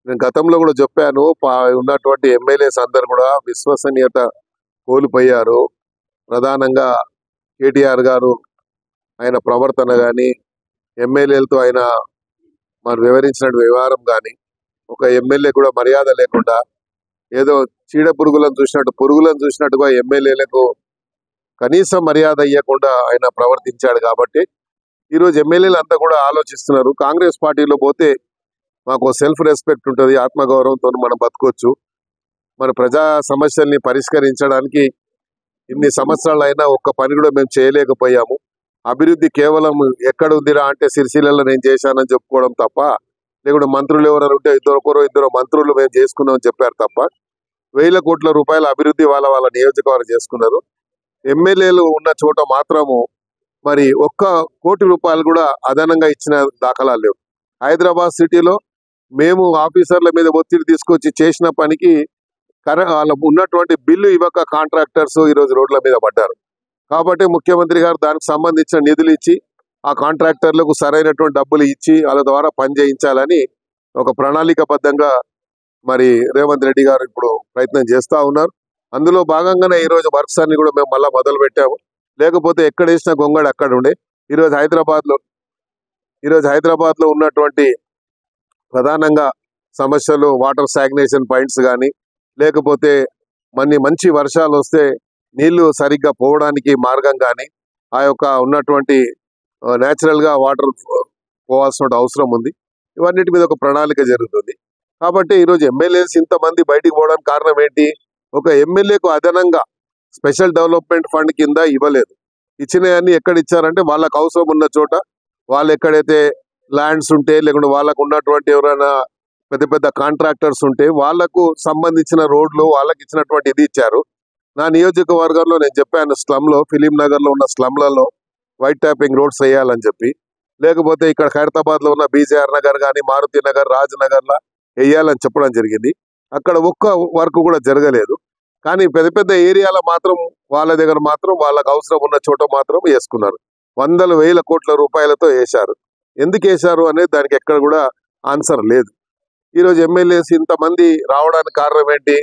నేను గతంలో కూడా చెప్పాను. ఉన్నటువంటి ఎమ్మెల్యేస్ అందరు కూడా విశ్వసనీయత కోల్పోయారు. ప్రధానంగా కేటీఆర్ గారు ఆయన ప్రవర్తన గాని, ఎమ్మెల్యేలతో ఆయన మరి వివరించిన వ్యవహారం గాని, ఒక ఎమ్మెల్యే కూడా మర్యాద లేకుండా ఏదో చీడ పురుగులను చూసినట్టు పురుగులను చూసినట్టుగా ఎమ్మెల్యేలకు కనీసం మర్యాద ఇవ్వకుండా ఆయన ప్రవర్తించాడు. కాబట్టి ఈరోజు ఎమ్మెల్యేలు అంతా కూడా ఆలోచిస్తున్నారు. కాంగ్రెస్ పార్టీలో పోతే మాకు సెల్ఫ్ రెస్పెక్ట్ ఉంటుంది, ఆత్మగౌరవంతో మనం బతకొచ్చు, మన ప్రజా సమస్యల్ని పరిష్కరించడానికి ఇన్ని సంవత్సరాలు అయినా ఒక్క పని కూడా మేము చేయలేకపోయాము. అభివృద్ధి కేవలం ఎక్కడ ఉందిరా అంటే సిరిసిల్లలో నేను చేశానని చెప్పుకోవడం తప్ప, లేకుంటే మంత్రులు ఎవరైనా ఉంటే ఇద్దరు మంత్రులు మేము చేసుకున్నామని చెప్పారు తప్ప, 1000 కోట్ల రూపాయల అభివృద్ధి వాళ్ళ నియోజకవర్గం చేసుకున్నారు. ఎమ్మెల్యేలు ఉన్న చోట మాత్రము మరి 1 కోటి రూపాయలు కూడా అదనంగా ఇచ్చిన దాఖలాలు లేవు. హైదరాబాద్ సిటీలో మేము ఆఫీసర్ల మీద ఒత్తిడి తీసుకొచ్చి చేసిన పనికి వాళ్ళ ఉన్నటువంటి బిల్లు ఇవ్వక కాంట్రాక్టర్స్ ఈరోజు రోడ్ల మీద పడ్డారు. కాబట్టి ముఖ్యమంత్రి గారు దానికి సంబంధించిన నిధులు ఇచ్చి ఆ కాంట్రాక్టర్లకు సరైనటువంటి డబ్బులు ఇచ్చి వాళ్ళ ద్వారా పని చేయించాలని ఒక ప్రణాళికబద్ధంగా మరి రేవంత్ రెడ్డి గారు ఇప్పుడు ప్రయత్నం చేస్తూ ఉన్నారు. అందులో భాగంగానే ఈరోజు వర్క్స్ అన్ని కూడా మేము మళ్ళీ మొదలు పెట్టాము. లేకపోతే ఎక్కడ వేసిన గొంగడు అక్కడ ఉండే. ఈరోజు హైదరాబాద్ లో ఉన్నటువంటి ప్రధానంగా సమస్యలు వాటర్ స్టాగ్నేషన్ పాయింట్స్ కానీ, లేకపోతే మంచి వర్షాలు వస్తే నీళ్లు సరిగ్గా పోవడానికి మార్గం కానీ, ఆ యొక్క ఉన్నటువంటి న్యాచురల్ గా వాటర్ పోవాల్సిన అవసరం ఉంది. ఇవన్నిటి మీద ఒక ప్రణాళిక జరుగుతుంది. కాబట్టి ఈరోజు ఎమ్మెల్యేస్ ఇంతమంది బయటికి పోవడానికి కారణం ఏంటి? ఒక ఎమ్మెల్యేకు అదనంగా స్పెషల్ డెవలప్మెంట్ ఫండ్ కింద ఇవ్వలేదు. ఇచ్చినవన్నీ ఎక్కడ ఇచ్చారంటే వాళ్ళకు అవసరం ఉన్న చోట, వాళ్ళు ఎక్కడైతే ల్యాండ్స్ ఉంటే, లేకుంటే వాళ్ళకు ఉన్నటువంటి ఎవరైనా పెద్ద పెద్ద కాంట్రాక్టర్స్ ఉంటే వాళ్లకు సంబంధించిన రోడ్లు వాళ్ళకి ఇచ్చినటువంటి ఇది ఇచ్చారు. నా నియోజకవర్గంలో నేను చెప్పాను, స్లమ్ లో ఫిలిం నగర్ లో ఉన్న స్లమ్లలో వైట్ ట్యాపింగ్ రోడ్స్ వేయాలని చెప్పి, లేకపోతే ఇక్కడ ఖైరతాబాద్ లో ఉన్న బీజేఆర్ నగర్ కానీ, మారుతి నగర్, రాజ్ నగర్ లా వేయాలని చెప్పడం జరిగింది. అక్కడ ఒక్క వర్క్ కూడా జరగలేదు. కానీ పెద్ద పెద్ద ఏరియాలో మాత్రం వాళ్ళ దగ్గర మాత్రం వాళ్ళకు అవసరం ఉన్న చోట మాత్రం వేసుకున్నారు. 100,000 కోట్ల రూపాయలతో వేశారు. ఎందుకు వేశారు అనేది దానికి ఎక్కడ కూడా ఆన్సర్ లేదు. ఈరోజు ఎమ్మెల్యేస్ ఇంతమంది రావడానికి కారణం ఏంటి?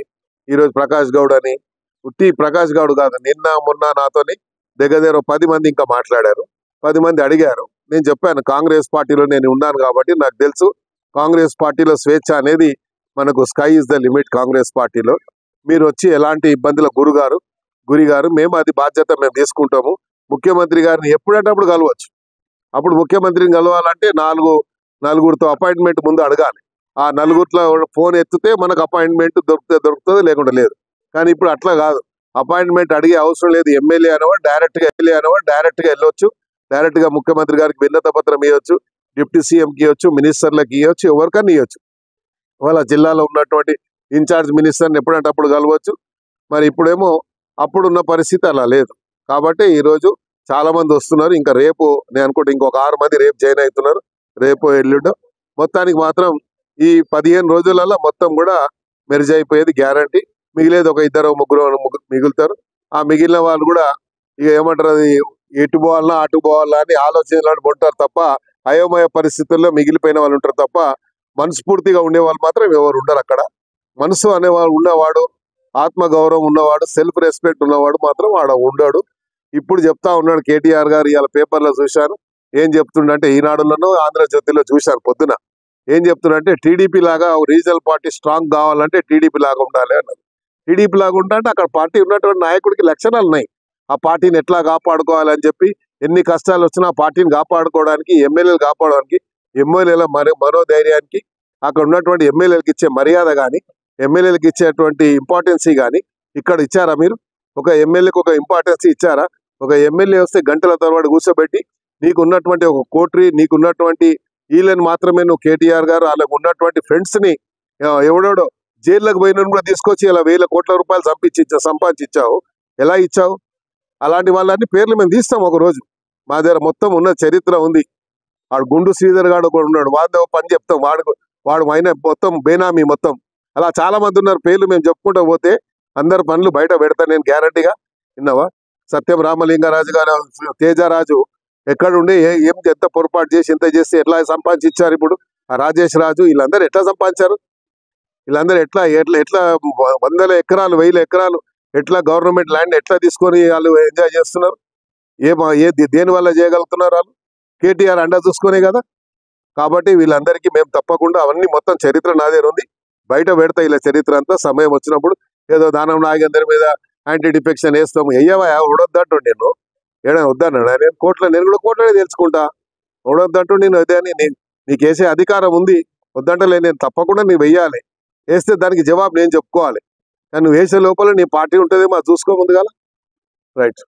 ఈరోజు ప్రకాష్ గౌడ్ అని, ఉట్టి ప్రకాష్ గౌడ్ కాదు, నిన్న మొన్న నాతోని దగ్గర 10 మంది ఇంకా మాట్లాడారు. 10 మంది అడిగారు. నేను చెప్పాను, కాంగ్రెస్ పార్టీలో నేను ఉన్నాను కాబట్టి నాకు తెలుసు, కాంగ్రెస్ పార్టీలో స్వేచ్ఛ అనేది మనకు sky is the limit. Congress పార్టీలో మీరు వచ్చి ఎలాంటి ఇబ్బందుల గురి గారు మేము అది బాధ్యత మేము తీసుకుంటాము. ముఖ్యమంత్రి గారిని ఎప్పుడంటప్పుడు కలవచ్చు. అప్పుడు ముఖ్యమంత్రిని కలవాలంటే నలుగురితో అపాయింట్మెంట్ ముందు అడగాలి. ఆ నలుగురిలో ఫోన్ ఎత్తితే మనకు అపాయింట్మెంట్ దొరుకుతుంది, లేకుండా లేదు. కానీ ఇప్పుడు అట్లా కాదు. అపాయింట్మెంట్ అడిగే అవసరం లేదు. ఎమ్మెల్యే అనేవాడు డైరెక్ట్ గా వెళ్ళొచ్చు. డైరెక్ట్ గా ముఖ్యమంత్రి గారికి విన్నత పత్రం ఇవ్వచ్చు, డిప్యూటీ సీఎంకి ఇవ్వచ్చు, మినిస్టర్లకు ఇవ్వచ్చు, ఎవరికన్నా ఇవ్వచ్చు. వాళ్ళ జిల్లాలో ఉన్నటువంటి ఇన్ఛార్జ్ మినిస్టర్ని ఎప్పుడంటే అప్పుడు కలవచ్చు. మరి ఇప్పుడేమో అప్పుడున్న పరిస్థితి అలా లేదు. కాబట్టి ఈరోజు చాలా మంది వస్తున్నారు. ఇంకా రేపు నేను అనుకుంటే ఇంకొక 6 మంది రేపు జాయిన్ అవుతున్నారు. రేపు ఎల్లుండో మొత్తానికి మాత్రం ఈ 15 రోజులలో మొత్తం కూడా మెర్జ్ అయిపోయేది గ్యారంటీ. మిగిలేదు ఒక 2-3 మిగులుతారు. ఆ మిగిలిన వాళ్ళు కూడా ఇక ఏమంటారు, అది ఎటు పోవాలన్నా అటు పోవాలా అని ఆలోచనలు ఉంటారు తప్ప, అయోమయ పరిస్థితుల్లో మిగిలిపోయిన వాళ్ళు ఉంటారు తప్ప, మనస్ఫూర్తిగా ఉండేవాళ్ళు మాత్రం ఎవరు ఉండరు అక్కడ. మనసు అనేవాడు ఉన్నవాడు, ఆత్మగౌరవం ఉన్నవాడు, సెల్ఫ్ రెస్పెక్ట్ ఉన్నవాడు మాత్రం వాడు ఉండడు. ఇప్పుడు చెప్తా ఉన్నాడు కేటీఆర్ గారు. ఇవాళ పేపర్లో చూశాను. ఏం చెప్తుండంటే, ఈనాడులోనూ ఆంధ్రజ్యోతిలో చూశాను పొద్దున. ఏం చెప్తుండంటే, టీడీపీ లాగా రీజనల్ పార్టీ స్ట్రాంగ్ కావాలంటే టీడీపీ లాగా ఉండాలి అన్నారు. టీడీపీ లాగా ఉండాలంటే అక్కడ పార్టీ ఉన్నటువంటి నాయకుడికి లక్షణాలు ఉన్నాయి. ఆ పార్టీని ఎట్లా కాపాడుకోవాలని చెప్పి, ఎన్ని కష్టాలు వచ్చినా ఆ పార్టీని కాపాడుకోవడానికి, ఎమ్మెల్యేలు కాపాడడానికి, ఎమ్మెల్యేల మనోధైర్యానికి, అక్కడ ఉన్నటువంటి ఎమ్మెల్యేలకు ఇచ్చే మర్యాద కానీ, ఎమ్మెల్యేలకు ఇచ్చేటువంటి ఇంపార్టెన్సీ కానీ ఇక్కడ ఇచ్చారా? మీరు ఒక ఎమ్మెల్యేకి ఒక ఇంపార్టెన్సీ ఇచ్చారా? ఒక ఎమ్మెల్యే వస్తే గంటల తరబడి కూర్చోబెట్టి నీకున్నటువంటి ఒక కోట్రీ, నీకున్నటువంటి వీళ్ళని మాత్రమే నువ్వు కేటీఆర్ గారు వాళ్ళకు ఉన్నటువంటి ఫ్రెండ్స్ ని ఎవడోడో జైల్లోకి పోయిన కూడా తీసుకొచ్చి ఇలా 1000 కోట్ల రూపాయలు సంపాదించావు. ఎలా ఇచ్చావు? అలాంటి వాళ్ళని పేర్లు మేము తీస్తాం ఒక రోజు. మా దగ్గర మొత్తం ఉన్న చరిత్ర ఉంది. వాడు గుండు శ్రీధర్ గాడు కూడా ఉన్నాడు. వాడు పని చెప్తాం. వాడు ఆయన మొత్తం బేనామీ మొత్తం. అలా చాలా మంది ఉన్నారు. పేర్లు మేము చెప్పుకుంటూ పోతే అందరు పనులు బయట పెడతా నేను గ్యారంటీగా. విన్నావా? సత్యం రామలింగరాజు గారు, తేజరాజు ఎక్కడుండి ఎంత పొరపాటు చేసి ఎంత చేస్తే ఎట్లా సంపాదించారు? ఇప్పుడు ఆ రాజేష్ రాజు వీళ్ళందరూ ఎట్లా సంపాదించారు? వీళ్ళందరూ ఎట్లా ఎట్లా ఎట్లా వందల ఎకరాలు 1000 ఎకరాలు ఎట్లా గవర్నమెంట్ ల్యాండ్ ఎట్లా తీసుకొని వాళ్ళు ఎంజాయ్ చేస్తున్నారు? దేని వల్ల చేయగలుగుతున్నారు? వాళ్ళు కేటీఆర్ అండ చూసుకునే కదా. కాబట్టి వీళ్ళందరికీ మేము తప్పకుండా అవన్నీ మొత్తం చరిత్ర నా దగ్గర ఉంది, బయట పెడతా ఇలా చరిత్ర అంతా. సమయం వచ్చినప్పుడు ఏదో దానం నాగేందర్ మీద యాంటీ డిఫెక్షన్ వేస్తాము, వెయ్యవా ఉడొద్దంటు నేను ఏడా వద్దన్నాడు. నేను కూడా కోట్లనే తెలుసుకుంటా, ఉడొద్దంటూ నేను అదే అని నీకు వేసే అధికారం ఉంది, వద్దంటలే. నేను తప్పకుండా నీ వెయ్యాలి, వేస్తే దానికి జవాబు నేను చెప్పుకోవాలి. కానీ నువ్వు వేసే లోపల నీ పార్టీ ఉంటుంది, మా చూసుకో ముందుగా. రైట్.